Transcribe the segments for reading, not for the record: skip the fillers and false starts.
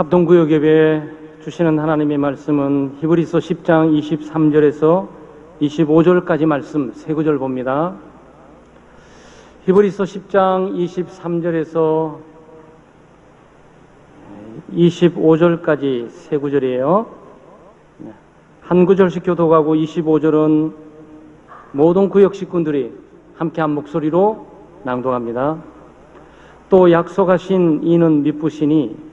합동구역 예배 주시는 하나님의 말씀은 히브리서 10장 23절에서 25절까지 말씀 세 구절 봅니다. 히브리서 10장 23절에서 25절까지 세 구절이에요. 한 구절씩 교독하고 25절은 모든 구역 식구들이 함께 한 목소리로 낭독합니다. 또 약속하신 이는 미쁘시니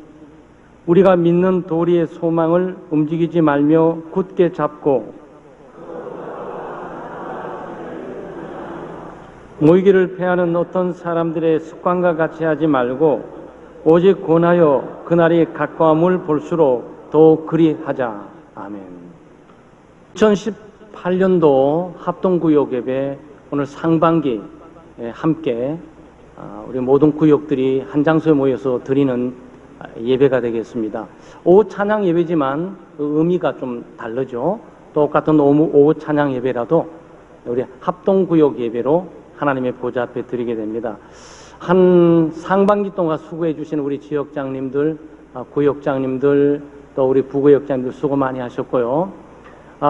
우리가 믿는 도리의 소망을 움직이지 말며 굳게 잡고 모이기를 패하는 어떤 사람들의 습관과 같이 하지 말고 오직 권하여 그날이 가까움을 볼수록 더 그리하자. 아멘. 2018년도 합동구역 예배 오늘 상반기 함께 우리 모든 구역들이 한 장소에 모여서 드리는 예배가 되겠습니다. 오후 찬양 예배지만 의미가 좀 다르죠. 똑같은 오후 찬양 예배라도 우리 합동구역 예배로 하나님의 보좌 앞에 드리게 됩니다. 한 상반기 동안 수고해 주신 우리 지역장님들, 구역장님들, 또 우리 부구역장님들 수고 많이 하셨고요.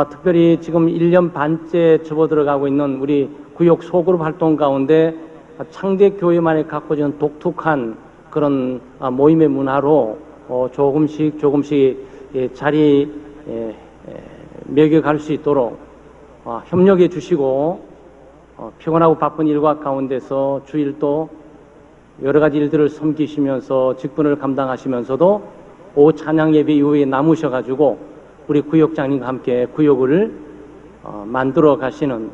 특별히 지금 1년 반째 접어들어가고 있는 우리 구역 소그룹 활동 가운데 창대교회만이 갖고 있는 독특한 그런 모임의 문화로 조금씩 자리 매겨갈 수 있도록 협력해 주시고 피곤하고 바쁜 일과 가운데서 주일도 여러 가지 일들을 섬기시면서 직분을 감당하시면서도 오후 찬양 예배 이후에 남으셔가지고 우리 구역장님과 함께 구역을 만들어 가시는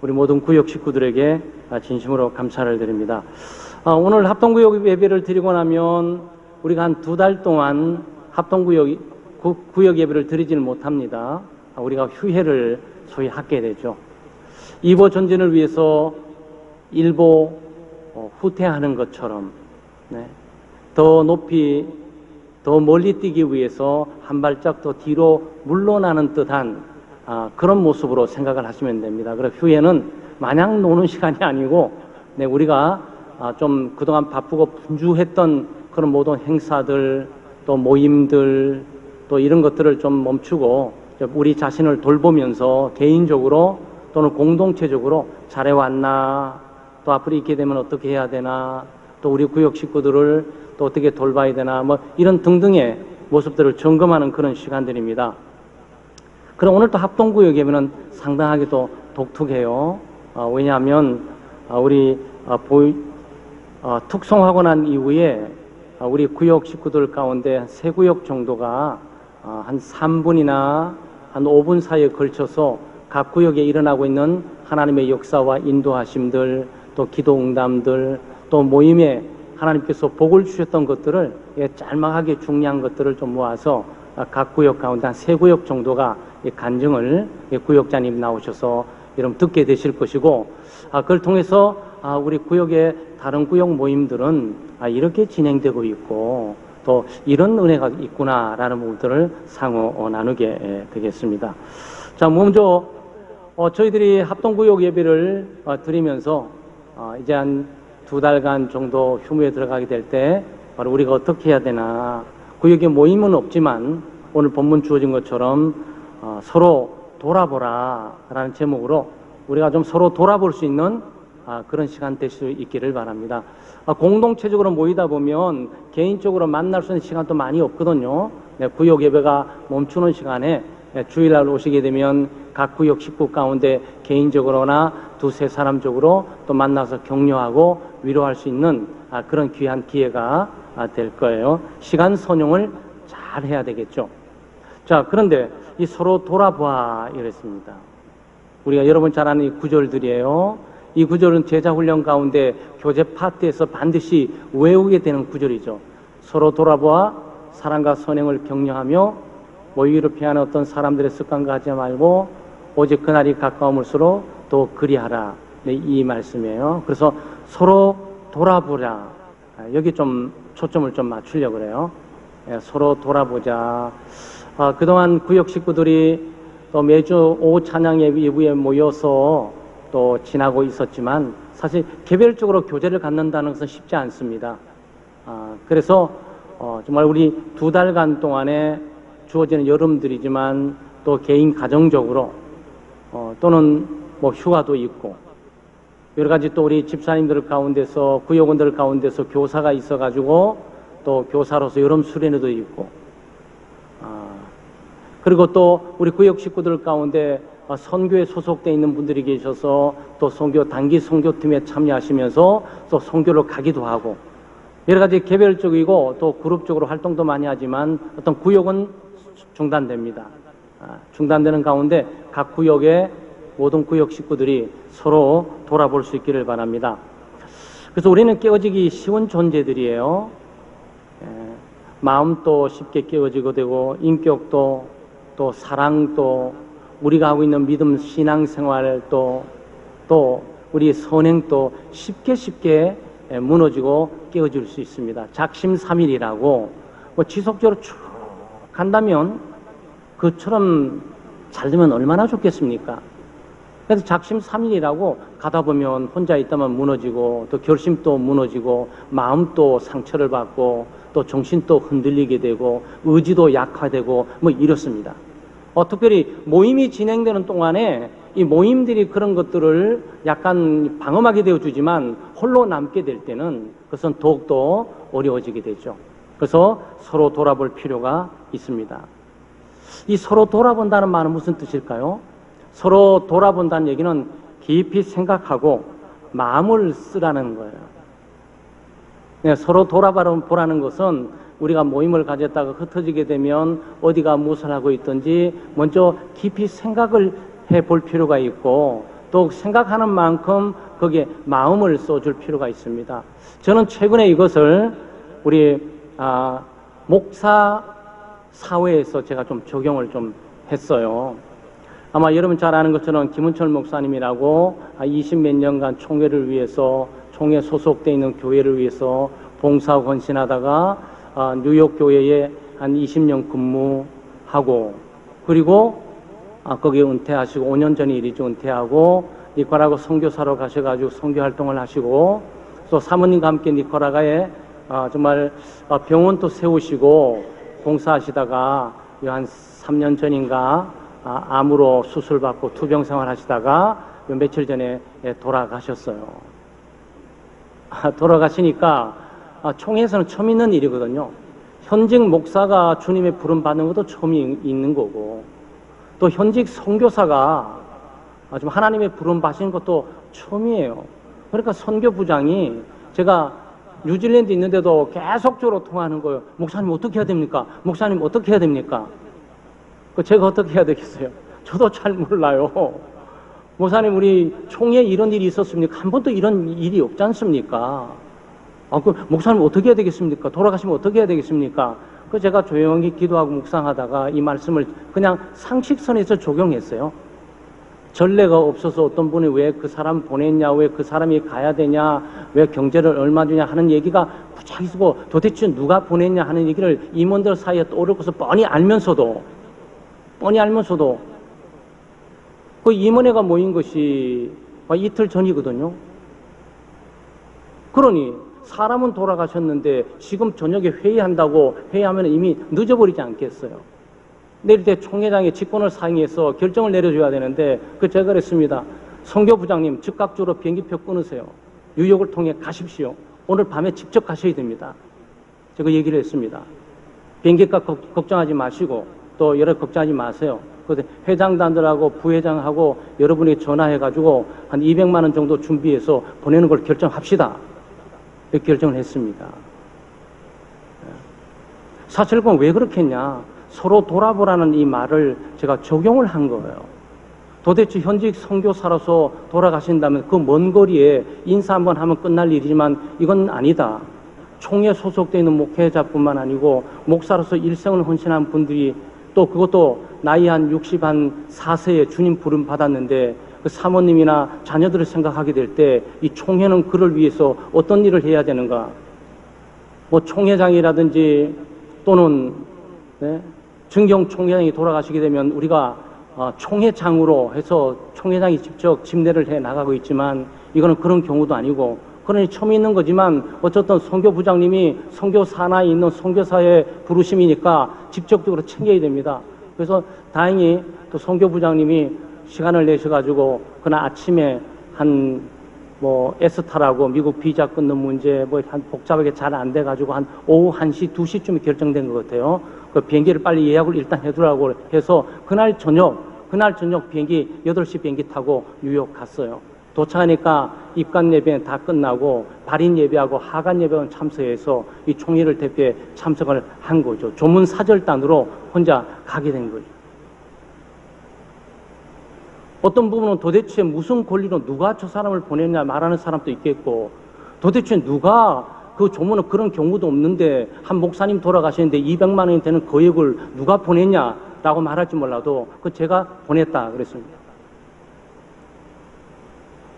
우리 모든 구역 식구들에게 진심으로 감사를 드립니다. 오늘 합동구역 예배를 드리고 나면 우리가 한 2달 동안 구역 예배를 드리지는 못합니다. 우리가 휴회를 소위 하게 되죠. 이보 전진을 위해서 일보 후퇴하는 것처럼 더 높이 더 멀리 뛰기 위해서 한 발짝 더 뒤로 물러나는 듯한 그런 모습으로 생각을 하시면 됩니다. 그래서 휴회는 마냥 노는 시간이 아니고 우리가 좀 그동안 바쁘고 분주했던 그런 모든 행사들 또 모임들 또 이런 것들을 좀 멈추고 우리 자신을 돌보면서 개인적으로 또는 공동체적으로 잘해왔나 또 앞으로 있게 되면 어떻게 해야 되나 또 우리 구역 식구들을 또 어떻게 돌봐야 되나 뭐 이런 등등의 모습들을 점검하는 그런 시간들입니다. 그럼 오늘 또 합동구역 예배는 상당하게 또 독특해요. 왜냐하면 우리 특송하고 난 이후에 우리 구역 식구들 가운데 3구역 정도가 한 3분이나 한 5분 사이에 걸쳐서 각 구역에 일어나고 있는 하나님의 역사와 인도하심들 또 기도 응답들 또 모임에 하나님께서 복을 주셨던 것들을 짤막하게 중요한 것들을 좀 모아서 각 구역 가운데 한 3구역 정도가 간증을 구역장님 나오셔서 여러분 듣게 되실 것이고 그걸 통해서 우리 구역의 다른 구역 모임들은 이렇게 진행되고 있고 또 이런 은혜가 있구나라는 부분들을 상호 나누게 되겠습니다. 자, 먼저 저희들이 합동구역 예배를 드리면서 이제 한 2달간 정도 휴무에 들어가게 될 때 바로 우리가 어떻게 해야 되나 구역에 모임은 없지만 오늘 본문 주어진 것처럼 서로 돌아보라 라는 제목으로 우리가 좀 서로 돌아볼 수 있는 그런 시간 될 수 있기를 바랍니다. 공동체적으로 모이다 보면 개인적으로 만날 수 있는 시간도 많이 없거든요. 구역 예배가 멈추는 시간에 주일날 오시게 되면 각 구역 식구 가운데 개인적으로나 2-3사람적으로 또 만나서 격려하고 위로할 수 있는 그런 귀한 기회가 될 거예요. 시간 선용을 잘 해야 되겠죠. 자, 그런데 이 서로 돌아봐 이랬습니다. 우리가 여러분 잘 아는 이 구절들이에요. 이 구절은 제자훈련 가운데 교제 파트에서 반드시 외우게 되는 구절이죠. 서로 돌아보아 사랑과 선행을 격려하며 모이기를 피하는 어떤 사람들의 습관과 하지 말고 오직 그날이 가까움을수록 더 그리하라. 이 말씀이에요. 그래서 서로 돌아보자. 여기 좀 초점을 좀 맞추려고 그래요. 서로 돌아보자. 그동안 구역 식구들이 또 매주 오후 찬양 예배에 모여서 또 지나고 있었지만 사실 개별적으로 교제를 갖는다는 것은 쉽지 않습니다. 그래서 정말 우리 2달간 동안에 주어지는 여름들이지만 또 개인 가정적으로 또는 뭐 휴가도 있고 여러 가지 또 우리 집사님들 가운데서 구역원들 가운데서 교사가 있어가지고 또 교사로서 여름 수련회도 있고 그리고 또 우리 구역 식구들 가운데 선교에 소속되어 있는 분들이 계셔서 또 선교 단기 선교팀에 참여하시면서 또 선교를 가기도 하고 여러 가지 개별적이고 또 그룹적으로 활동도 많이 하지만 어떤 구역은 중단됩니다. 중단되는 가운데 각 구역의 모든 구역 식구들이 서로 돌아볼 수 있기를 바랍니다. 그래서 우리는 깨어지기 쉬운 존재들이에요. 마음도 쉽게 깨어지고 되고 인격도 또 사랑도 우리가 하고 있는 믿음 신앙생활도 또 우리 선행도 쉽게 무너지고 깨어질 수 있습니다. 작심삼일이라고 뭐 지속적으로 쭉 간다면 그처럼 잘 되면 얼마나 좋겠습니까? 그래서 작심삼일이라고 가다 보면 혼자 있다만 무너지고 또 결심도 무너지고 마음도 상처를 받고 또 정신도 흔들리게 되고 의지도 약화되고 뭐 이렇습니다. 특별히 모임이 진행되는 동안에 이 모임들이 그런 것들을 약간 방어막이 되어주지만 홀로 남게 될 때는 그것은 더욱더 어려워지게 되죠. 그래서 서로 돌아볼 필요가 있습니다. 이 서로 돌아본다는 말은 무슨 뜻일까요? 서로 돌아본다는 얘기는 깊이 생각하고 마음을 쓰라는 거예요. 서로 돌아보라는 것은 우리가 모임을 가졌다가 흩어지게 되면 어디가 무엇을 하고 있든지 먼저 깊이 생각을 해볼 필요가 있고 또 생각하는 만큼 거기에 마음을 써줄 필요가 있습니다. 저는 최근에 이것을 우리 목사 사회에서 제가 좀 적용을 좀 했어요. 아마 여러분 잘 아는 것처럼 김은철 목사님이라고 20몇 년간 총회를 위해서 총회 소속되어 있는 교회를 위해서 봉사 헌신하다가 뉴욕 교회에 한 20년 근무하고 그리고 거기에 은퇴하시고 5년 전에 일이죠. 은퇴하고 니카라과 선교사로 가셔가지고 선교 활동을 하시고 또 사모님과 함께 니카라과에 정말 병원도 세우시고 봉사하시다가 한 3년 전인가 암으로 수술받고 투병 생활 하시다가 며칠 전에 돌아가셨어요. 돌아가시니까 총회에서는 처음 있는 일이거든요. 현직 목사가 주님의 부름 받는 것도 처음 있는 거고 또 현직 선교사가 좀 하나님의 부름 받는 것도 처음이에요. 그러니까 선교부장이 제가 뉴질랜드 있는데도 계속적으로 통화하는 거예요. 목사님 어떻게 해야 됩니까? 목사님 어떻게 해야 됩니까? 제가 어떻게 해야 되겠어요? 저도 잘 몰라요. 목사님 우리 총회에 이런 일이 있었습니까? 한 번도 이런 일이 없지 않습니까? 목사님 어떻게 해야 되겠습니까? 돌아가시면 어떻게 해야 되겠습니까? 제가 조용히 기도하고 묵상하다가 이 말씀을 그냥 상식선에서 적용했어요. 전례가 없어서 어떤 분이 왜 그 사람 보냈냐, 왜 그 사람이 가야 되냐, 왜 경제를 얼마 주냐 하는 얘기가 부착 있고 도대체 누가 보냈냐 하는 얘기를 임원들 사이에 떠오르고서 뻔히 알면서도 그 임원회가 모인 것이 이틀 전이거든요. 그러니 사람은 돌아가셨는데 지금 저녁에 회의한다고 회의하면 이미 늦어버리지 않겠어요. 내일 때 총회장의 직권을 사용해서 결정을 내려줘야 되는데 제가 그랬습니다. 선교부장님 즉각적으로 비행기표 끊으세요. 뉴욕을 통해 가십시오. 오늘 밤에 직접 가셔야 됩니다. 제가 얘기를 했습니다. 비행기값 걱정하지 마시고 또 여러 걱정하지 마세요. 회장단들하고 부회장하고 여러분이 전화해가지고 한 200만 원 정도 준비해서 보내는 걸 결정합시다. 이렇게 결정을 했습니다. 사실 그건 왜 그렇겠냐. 서로 돌아보라는 이 말을 제가 적용을 한 거예요. 도대체 현직 선교사로서 돌아가신다면 그 먼 거리에 인사 한번 하면 끝날 일이지만 이건 아니다. 총회 소속되어 있는 목회자뿐만 아니고 목사로서 일생을 헌신한 분들이 또 그것도 나이 한 64세에 주님 부름 받았는데 그 사모님이나 자녀들을 생각하게 될 때 이 총회는 그를 위해서 어떤 일을 해야 되는가? 총회장이라든지 또는 증경 총회장이 돌아가시게 되면 우리가 총회장으로 해서 총회장이 직접 집례를 해 나가고 있지만 이거는 그런 경우도 아니고 그러니 처음 있는 거지만 어쨌든 선교부장님이 선교 산하에 있는 선교사의 부르심이니까 직접적으로 챙겨야 됩니다. 그래서 다행히 또 선교부장님이 시간을 내셔가지고 그날 아침에 에스타라고 미국 비자 끊는 문제 한 복잡하게 잘 안 돼가지고 한 오후 1시, 2시쯤에 결정된 것 같아요. 그 비행기를 빨리 예약을 일단 해두라고 해서 그날 저녁 비행기 8시 비행기 타고 뉴욕 갔어요. 도착하니까 입관 예배 다 끝나고 발인 예배하고 하간 예배원 참석해서 이 총회를 대표해 참석을 한 거죠. 조문 사절단으로 혼자 가게 된 거죠. 어떤 부분은 도대체 무슨 권리로 누가 저 사람을 보냈냐 말하는 사람도 있겠고, 도대체 누가 그 조문은 그런 경우도 없는데 한 목사님 돌아가시는데 200만 원이 되는 거액을 누가 보냈냐라고 말할지 몰라도 그 제가 보냈다 그랬습니다.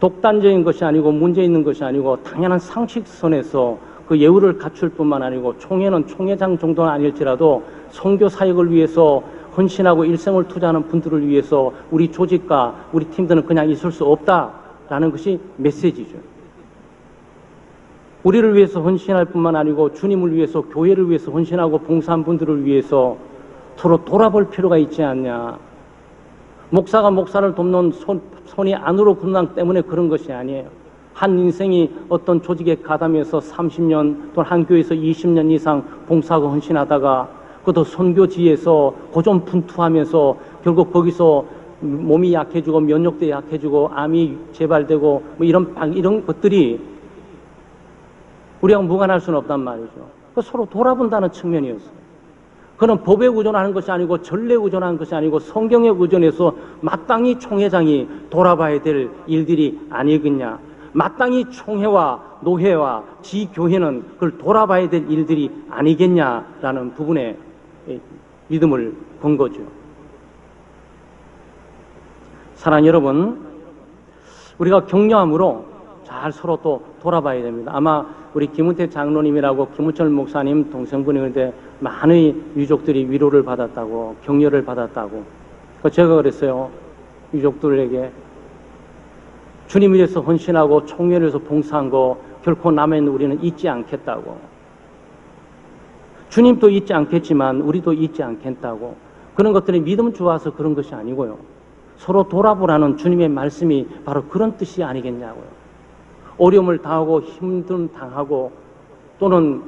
독단적인 것이 아니고 문제 있는 것이 아니고 당연한 상식선에서 그 예우를 갖출 뿐만 아니고 총회는 총회장 정도는 아닐지라도 선교 사역을 위해서 헌신하고 일생을 투자하는 분들을 위해서 우리 조직과 우리 팀들은 그냥 있을 수 없다라는 것이 메시지죠. 우리를 위해서 헌신할 뿐만 아니고 주님을 위해서 교회를 위해서 헌신하고 봉사한 분들을 위해서 서로 돌아볼 필요가 있지 않냐. 목사가 목사를 돕는 손이 안으로 굳는 때문에 그런 것이 아니에요. 한 인생이 어떤 조직에 가담해서 30년 또는 한 교회에서 20년 이상 봉사하고 헌신하다가 그것도 선교지에서 고전분투하면서 결국 거기서 몸이 약해지고 면역도 약해지고 암이 재발되고 이런 것들이 우리가 무관할 수는 없단 말이죠. 서로 돌아본다는 측면이었어요. 그는 법에 의존하는 것이 아니고 전례에 의존하는 것이 아니고 성경에 의존해서 마땅히 총회장이 돌아봐야 될 일들이 아니겠냐. 마땅히 총회와 노회와 지교회는 그걸 돌아봐야 될 일들이 아니겠냐라는 부분에 믿음을 건 거죠. 사랑하는 여러분, 우리가 격려함으로 잘 서로 또 돌아봐야 됩니다. 아마 우리 김은태 장로님이라고 김은철 목사님 동생분인데 많은 유족들이 위로를 받았다고, 격려를 받았다고. 제가 그랬어요. 유족들에게 주님을 위해서 헌신하고 총회를 위해서 봉사한 거 결코 남의 우리는 잊지 않겠다고. 주님도 잊지 않겠지만 우리도 잊지 않겠다고. 그런 것들이 믿음 좋아서 그런 것이 아니고요. 서로 돌아보라는 주님의 말씀이 바로 그런 뜻이 아니겠냐고요. 어려움을 당하고 힘듦 당하고 또는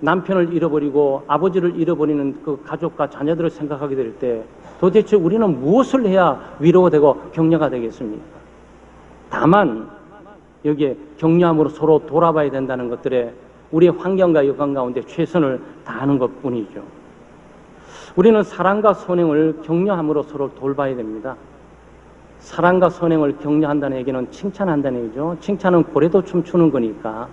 남편을 잃어버리고 아버지를 잃어버리는 그 가족과 자녀들을 생각하게 될 때 도대체 우리는 무엇을 해야 위로가 되고 격려가 되겠습니까? 다만 여기에 격려함으로 서로 돌아봐야 된다는 것들에 우리의 환경과 여건 가운데 최선을 다하는 것뿐이죠. 우리는 사랑과 선행을 격려함으로 서로 돌봐야 됩니다. 사랑과 선행을 격려한다는 얘기는 칭찬한다는 얘기죠. 칭찬은 고래도 춤추는 거니까.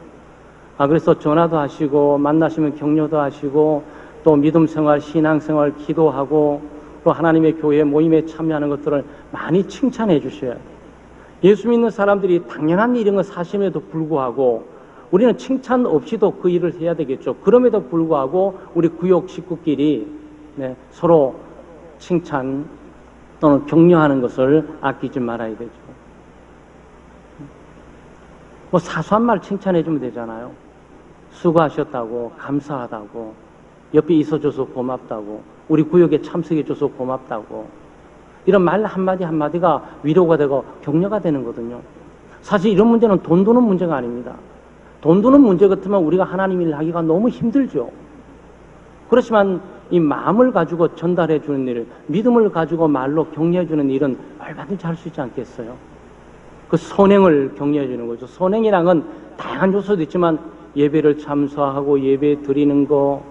그래서 전화도 하시고 만나시면 격려도 하시고 또 믿음생활, 신앙생활, 기도하고 또 하나님의 교회 모임에 참여하는 것들을 많이 칭찬해 주셔야 돼요. 예수 믿는 사람들이 당연한 일인 걸 사심에도 불구하고 우리는 칭찬 없이도 그 일을 해야 되겠죠. 그럼에도 불구하고 우리 구역 식구끼리 서로 칭찬 또는 격려하는 것을 아끼지 말아야 되죠. 사소한 말 칭찬해 주면 되잖아요. 수고하셨다고, 감사하다고, 옆에 있어줘서 고맙다고, 우리 구역에 참석해줘서 고맙다고. 이런 말 한마디 한마디가 위로가 되고 격려가 되는 거거든요. 사실 이런 문제는 돈 드는 문제가 아닙니다. 돈 드는 문제 같으면 우리가 하나님 일 하기가 너무 힘들죠. 그렇지만 이 마음을 가지고 전달해 주는 일, 믿음을 가지고 말로 격려해 주는 일은 얼마든지 할 수 있지 않겠어요? 그 선행을 격려해 주는 거죠. 선행이란 건 다양한 요소도 있지만 예배를 참석하고 예배 드리는 거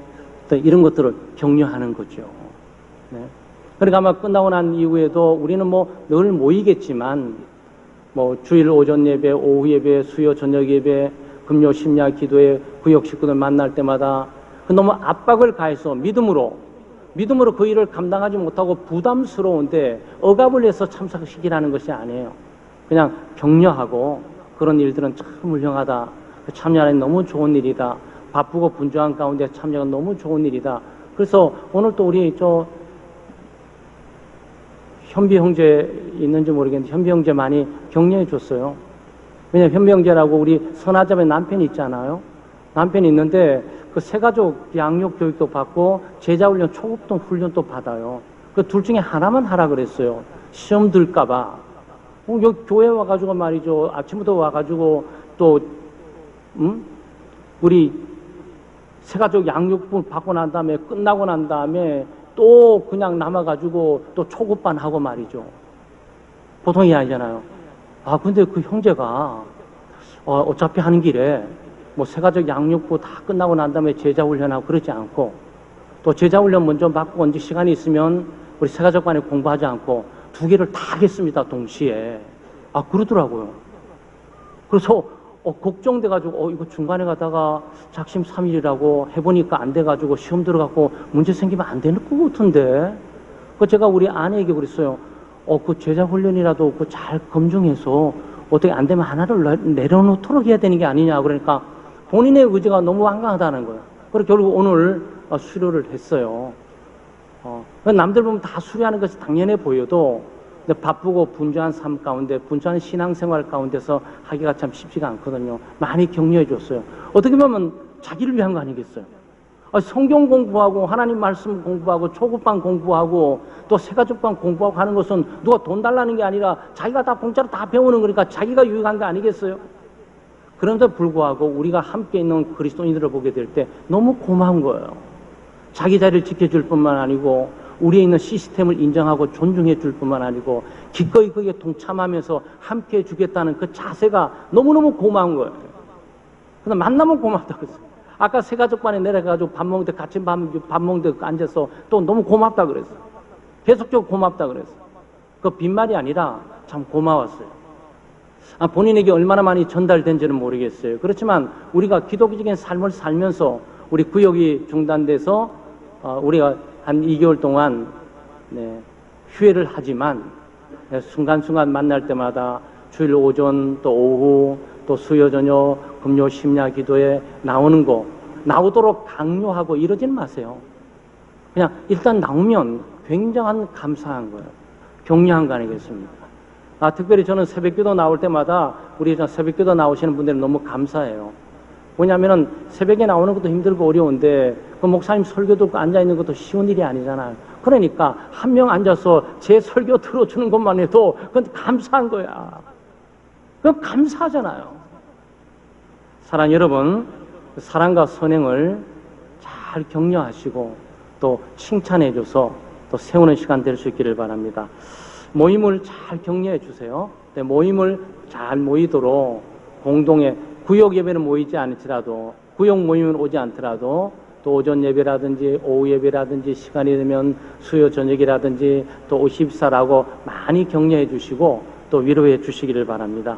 이런 것들을 격려하는 거죠. 네. 그러니까 아마 끝나고 난 이후에도 우리는 늘 모이겠지만 주일 오전 예배, 오후 예배, 수요 저녁 예배, 금요 심야 기도회, 구역 식구들 만날 때마다 너무 압박을 가해서 믿음으로 그 일을 감당하지 못하고 부담스러운데 억압을 해서 참석시키라는 것이 아니에요. 그냥 격려하고 그런 일들은 참 훌륭하다. 참여하는 너무 좋은 일이다. 바쁘고 분주한 가운데 참여가 너무 좋은 일이다. 그래서 오늘 또 우리 현비 형제 있는지 모르겠는데 현비 형제 많이 격려해 줬어요. 왜냐면 현명제라고 우리 선하자매 남편이 있잖아요. 남편이 있는데 그 세가족 양육 교육도 받고 제자훈련 초급동 훈련도 받아요. 그 둘 중에 하나만 하라 그랬어요. 시험 들까봐. 여기 교회 와가지고 말이죠. 아침부터 와가지고 또 우리 세가족 양육부 받고 난 다음에 끝나고 난 다음에 또 그냥 남아가지고 또 초급반 하고 말이죠. 보통이 아니잖아요. 아 근데 그 형제가 어차피 하는 길에 뭐 세가족 양육부 다 끝나고 난 다음에 제자훈련하고 그러지 않고 또 제자훈련 먼저 받고 언제 시간이 있으면 우리 세가족반에 공부하지 않고 두 개를 다 하겠습니다 동시에. 아 그러더라고요. 그래서 걱정돼가지고 이거 중간에 가다가 작심삼일이라고 해보니까 안 돼가지고 시험 들어가고 문제 생기면 안 되는 것 같은데. 그 제가 우리 아내에게 그랬어요. 그 제자훈련이라도 그 잘 검증해서 어떻게 안 되면 하나를 내려놓도록 해야 되는 게 아니냐. 그러니까 본인의 의지가 너무 완강하다는 거예요. 그래서 결국 오늘 수료를 했어요. 남들 보면 다 수료하는 것이 당연해 보여도 근데 바쁘고 분주한 삶 가운데 분주한 신앙생활 가운데서 하기가 참 쉽지가 않거든요. 많이 격려해 줬어요. 어떻게 보면 자기를 위한 거 아니겠어요? 성경 공부하고 하나님 말씀 공부하고 초급반 공부하고 또 세가족반 공부하고 하는 것은 누가 돈 달라는 게 아니라 자기가 다 공짜로 다 배우는 거니까 자기가 유익한 거 아니겠어요? 그런데 불구하고 우리가 함께 있는 그리스도인들을 보게 될 때 너무 고마운 거예요. 자기 자리를 지켜줄 뿐만 아니고 우리에 있는 시스템을 인정하고 존중해 줄 뿐만 아니고 기꺼이 거기에 동참하면서 함께 해주겠다는 그 자세가 너무너무 고마운 거예요. 그래서 만나면 고맙다고 했어요. 아까 세가족반에 내려가가지고 밥 먹는데 같이 밥 먹는데 앉아서 또 너무 고맙다 그랬어요. 계속적으로 고맙다 그랬어요. 그 빈말이 아니라 참 고마웠어요. 본인에게 얼마나 많이 전달된지는 모르겠어요. 그렇지만 우리가 기독교적인 삶을 살면서 우리 구역이 중단돼서 우리가 한 2개월 동안 휴회를 하지만 순간순간 만날 때마다 주일 오전 또 오후 또 수요 저녁 금요 심야 기도에 나오는 거 나오도록 강요하고 이러진 마세요. 그냥 일단 나오면 굉장한 감사한 거예요. 격려한 거 아니겠습니까? 특별히 저는 새벽기도 나올 때마다 우리 새벽기도 나오시는 분들은 너무 감사해요. 왜냐하면 새벽에 나오는 것도 힘들고 어려운데 그 목사님 설교 듣고 앉아있는 것도 쉬운 일이 아니잖아요. 그러니까 한 명 앉아서 제 설교 들어주는 것만 해도 그건 감사한 거야. 그건 감사하잖아요. 사랑 여러분, 사랑과 선행을 잘 격려하시고 또 칭찬해줘서 또 세우는 시간 될 수 있기를 바랍니다. 모임을 잘 격려해 주세요. 모임을 잘 모이도록 공동의 구역 예배는 모이지 않더라도 구역 모임은 오지 않더라도 또 오전 예배라든지 오후 예배라든지 시간이 되면 수요 저녁이라든지 또 오십사라고 많이 격려해 주시고 또 위로해 주시기를 바랍니다.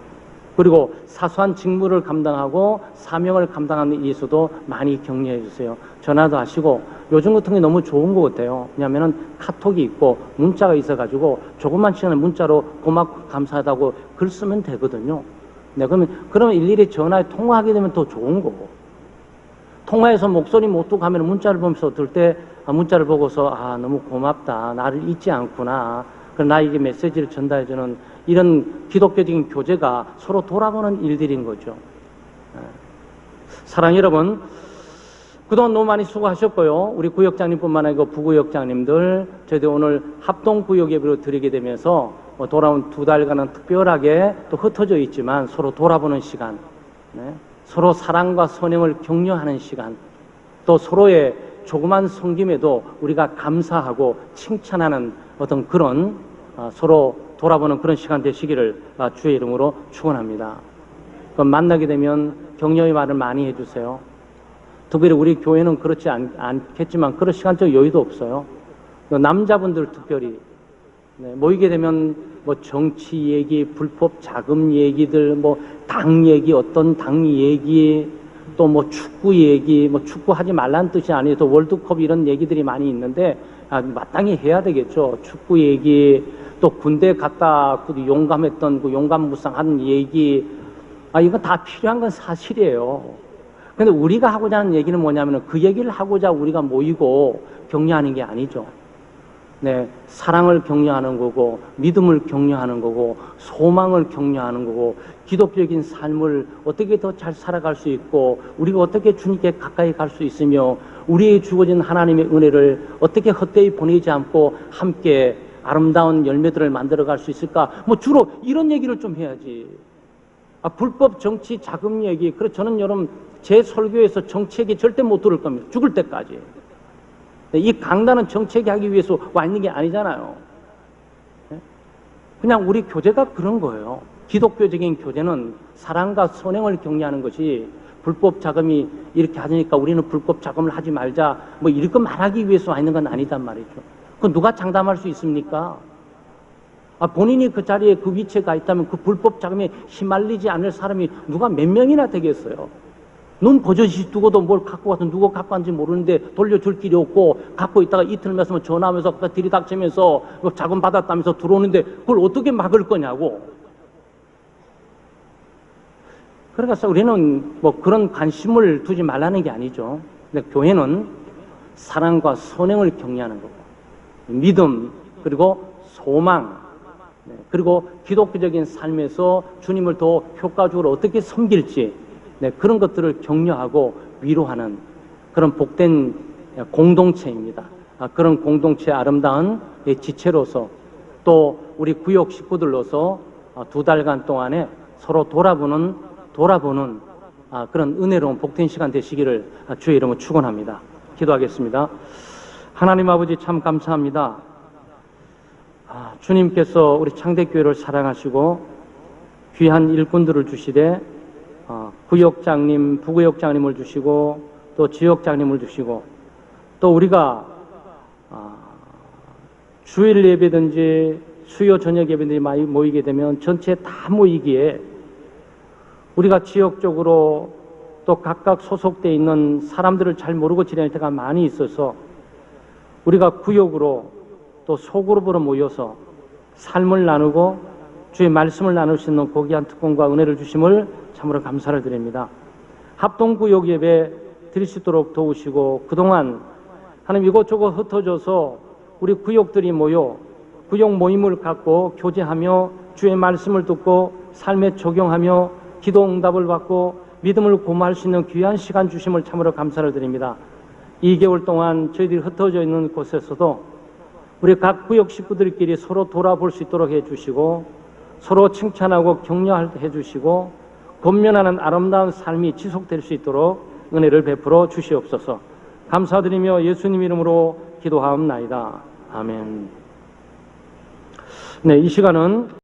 그리고 사소한 직무를 감당하고 사명을 감당하는 이수도 많이 격려해 주세요. 전화도 하시고 요즘 같은 게 너무 좋은 것 같아요. 왜냐하면 카톡이 있고 문자가 있어가지고 조금만 시간에 문자로 고맙고 감사하다고 글 쓰면 되거든요. 그러면 일일이 전화에 통화하게 되면 더 좋은 거고 통화해서 목소리 못 듣고 하면 문자를 보면서 들 때 문자를 보고서 너무 고맙다. 나를 잊지 않구나. 나에게 메시지를 전달해주는 이런 기독교적인 교제가 서로 돌아보는 일들인 거죠. 사랑 여러분, 그동안 너무 많이 수고하셨고요. 우리 구역장님뿐만 아니고 부구역장님들 저희들 오늘 합동구역 예배로 드리게 되면서 돌아온 2달간은 특별하게 또 흩어져 있지만 서로 돌아보는 시간, 서로 사랑과 선행을 격려하는 시간, 또 서로의 조그만 섬김에도 우리가 감사하고 칭찬하는 어떤 그런 서로 돌아보는 그런 시간 되시기를 주의 이름으로 축원합니다. 그럼 만나게 되면 격려의 말을 많이 해주세요. 특별히 우리 교회는 그렇지 않겠지만 그런 시간적 여유도 없어요. 남자분들 특별히 모이게 되면 뭐 정치 얘기, 불법 자금 얘기들, 뭐 당 얘기, 어떤 당 얘기, 또 뭐 축구 얘기, 뭐 축구 하지 말라는 뜻이 아니에요. 또 월드컵 이런 얘기들이 많이 있는데 마땅히 해야 되겠죠. 축구 얘기, 또 군대 갔다 용감했던 그 용감무쌍한 얘기, 이건 다 필요한 건 사실이에요. 근데 우리가 하고자 하는 얘기는 뭐냐면 그 얘기를 하고자 우리가 모이고 격려하는 게 아니죠. 네, 사랑을 격려하는 거고, 믿음을 격려하는 거고, 소망을 격려하는 거고, 기독적인 삶을 어떻게 더 잘 살아갈 수 있고, 우리가 어떻게 주님께 가까이 갈 수 있으며, 우리에게 주어진 하나님의 은혜를 어떻게 헛되이 보내지 않고 함께 아름다운 열매들을 만들어갈 수 있을까? 뭐 주로 이런 얘기를 좀 해야지. 불법 정치 자금 얘기, 그래서 저는 여러분 제 설교에서 정치 얘기 절대 못 들을 겁니다. 죽을 때까지. 이 강단은 정치 얘기하기 위해서 와 있는 게 아니잖아요. 그냥 우리 교제가 그런 거예요. 기독교적인 교제는 사랑과 선행을 격려하는 것이, 불법 자금이 이렇게 하니까 우리는 불법 자금을 하지 말자, 뭐 이렇게 말하기 위해서 와 있는 건 아니단 말이죠. 그건 누가 장담할 수 있습니까? 본인이 그 자리에 그 위치에 가 있다면 그 불법 자금에 휘말리지 않을 사람이 누가 몇 명이나 되겠어요? 눈 버젓이 두고도 뭘 갖고 가서 누가 갖고 왔는지 모르는데 돌려줄 길이 없고, 갖고 있다가 이틀 있으면 전화하면서 들이닥치면서 자금 받았다면서 들어오는데 그걸 어떻게 막을 거냐고. 그러니까 우리는 뭐 그런 관심을 두지 말라는 게 아니죠. 근데 교회는 사랑과 선행을 격려하는 거고, 믿음, 그리고 소망, 그리고 기독교적인 삶에서 주님을 더 효과적으로 어떻게 섬길지, 그런 것들을 격려하고 위로하는 그런 복된 공동체입니다. 그런 공동체의 아름다운 지체로서, 또 우리 구역 식구들로서 2달간 동안에 서로 돌아보는 그런 은혜로운 복된 시간 되시기를 주의 이름으로 축원합니다. 기도하겠습니다. 하나님 아버지, 참 감사합니다. 주님께서 우리 창대교회를 사랑하시고 귀한 일꾼들을 주시되, 구역장님, 부구역장님을 주시고 또 지역장님을 주시고, 또 우리가 주일 예배든지 수요 저녁 예배든지 많이 모이게 되면 전체 다 모이기에, 우리가 지역적으로 또 각각 소속되어 있는 사람들을 잘 모르고 지낼 때가 많이 있어서 우리가 구역으로 또 소그룹으로 모여서 삶을 나누고 주의 말씀을 나눌 수 있는 고귀한 특권과 은혜를 주심을 참으로 감사를 드립니다. 합동구역 예배 드릴 수 있도록 도우시고, 그동안 하나님 이곳저곳 흩어져서 우리 구역들이 모여 구역 모임을 갖고 교제하며 주의 말씀을 듣고 삶에 적용하며 기도 응답을 받고 믿음을 고마할 수 있는 귀한 시간 주심을 참으로 감사를 드립니다. 2개월 동안 저희들이 흩어져 있는 곳에서도 우리 각 구역 식구들끼리 서로 돌아볼 수 있도록 해주시고, 서로 칭찬하고 격려해 주시고, 권면하는 아름다운 삶이 지속될 수 있도록 은혜를 베풀어 주시옵소서. 감사드리며 예수님 이름으로 기도하옵나이다. 아멘. 네, 이 시간은